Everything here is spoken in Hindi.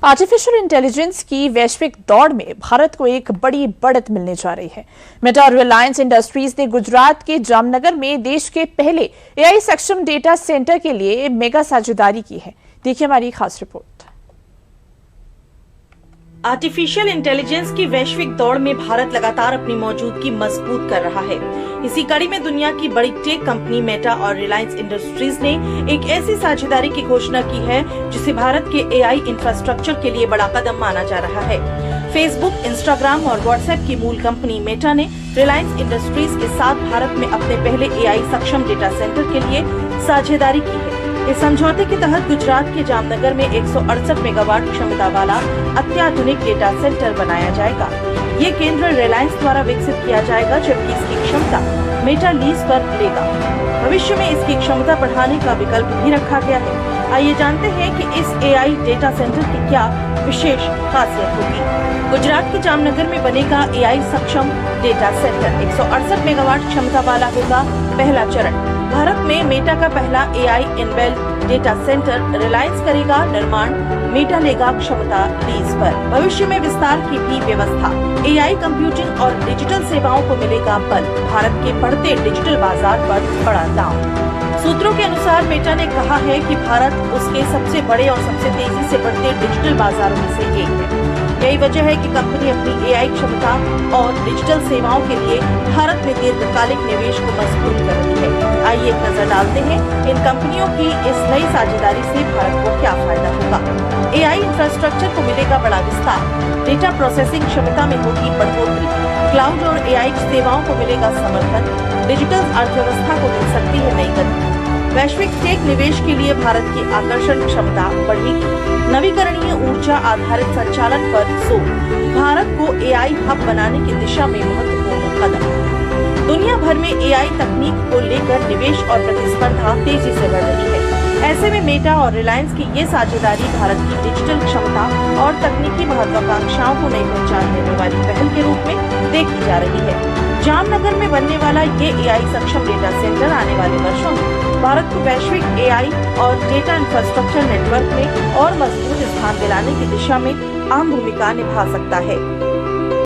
आर्टिफिशियल इंटेलिजेंस की वैश्विक दौड़ में भारत को एक बड़ी बढ़त मिलने जा रही है। मेटा और रिलायंस इंडस्ट्रीज ने गुजरात के जामनगर में देश के पहले एआई सक्षम डेटा सेंटर के लिए मेगा साझेदारी की है। देखिए हमारी खास रिपोर्ट। आर्टिफिशियल इंटेलिजेंस की वैश्विक दौड़ में भारत लगातार अपनी मौजूदगी मजबूत कर रहा है। इसी कड़ी में दुनिया की बड़ी टेक कंपनी मेटा और रिलायंस इंडस्ट्रीज ने एक ऐसी साझेदारी की घोषणा की है जिसे भारत के एआई इंफ्रास्ट्रक्चर के लिए बड़ा कदम माना जा रहा है। फेसबुक, इंस्टाग्राम और व्हाट्सएप की मूल कंपनी मेटा ने रिलायंस इंडस्ट्रीज के साथ भारत में अपने पहले एआई सक्षम डेटा सेंटर के लिए साझेदारी की है। इस समझौते के तहत गुजरात के जामनगर में 168 मेगावाट क्षमता वाला अत्याधुनिक डेटा सेंटर बनाया जाएगा। ये केंद्र रिलायंस द्वारा विकसित किया जाएगा, जबकि इसकी क्षमता मेटा लीज पर लेगा। भविष्य में इसकी क्षमता बढ़ाने का विकल्प भी रखा गया है। आइए जानते हैं कि इस एआई डेटा सेंटर की क्या विशेष खासियत होगी। गुजरात के जामनगर में बनेगा एआई सक्षम डेटा सेंटर। 168 मेगावाट क्षमता वाला होगा पहला चरण। भारत में मेटा का पहला AI inbuilt data centre Reliance करेगा निर्माण, मेटा लेगा क्षमता लीज पर। भविष्य में विस्तार की भी व्यवस्था। एआई कंप्यूटिंग और डिजिटल सेवाओं को मिलेगा बल। भारत के बढ़ते डिजिटल बाजार पर बड़ा दांव। सूत्रों के अनुसार मेटा ने कहा है कि भारत उसके सबसे बड़े और सबसे तेजी से बढ़ते डिजिटल बाजारों में से एक है। यही वजह है कि कंपनी अपनी एआई क्षमता और डिजिटल सेवाओं के लिए भारत में दीर्घकालिक निवेश को मजबूत कर रही है। आइए एक नजर डालते हैं इन कंपनियों की इस नई साझेदारी से भारत को क्या फायदा होगा। एआई इंफ्रास्ट्रक्चर को मिलेगा बड़ा विस्तार। डेटा प्रोसेसिंग क्षमता में होगी बढ़ोतरी। क्लाउड और एआई सेवाओं को मिलेगा समर्थन। डिजिटल अर्थव्यवस्था को मिल सकती है नई गति। वैश्विक टेक निवेश के लिए भारत की आकर्षण क्षमता बढ़ेगी। नवीकरणीय ऊर्जा आधारित संचालन पर जोर। भारत को एआई हब बनाने की दिशा में महत्वपूर्ण कदम। दुनिया भर में एआई तकनीक को लेकर निवेश और प्रतिस्पर्धा तेजी से बढ़ रही है। ऐसे में मेटा और रिलायंस की ये साझेदारी भारत की डिजिटल क्षमता और तकनीकी महत्वाकांक्षाओं को नई पहचान देने वाली पहल के रूप में देखी जा रही है। जामनगर में बनने वाला ये एआई सक्षम डेटा सेंटर आने वाले वर्षों में भारत को वैश्विक एआई और डेटा इंफ्रास्ट्रक्चर नेटवर्क में और मजबूत स्थान दिलाने की दिशा में अहम भूमिका निभा सकता है।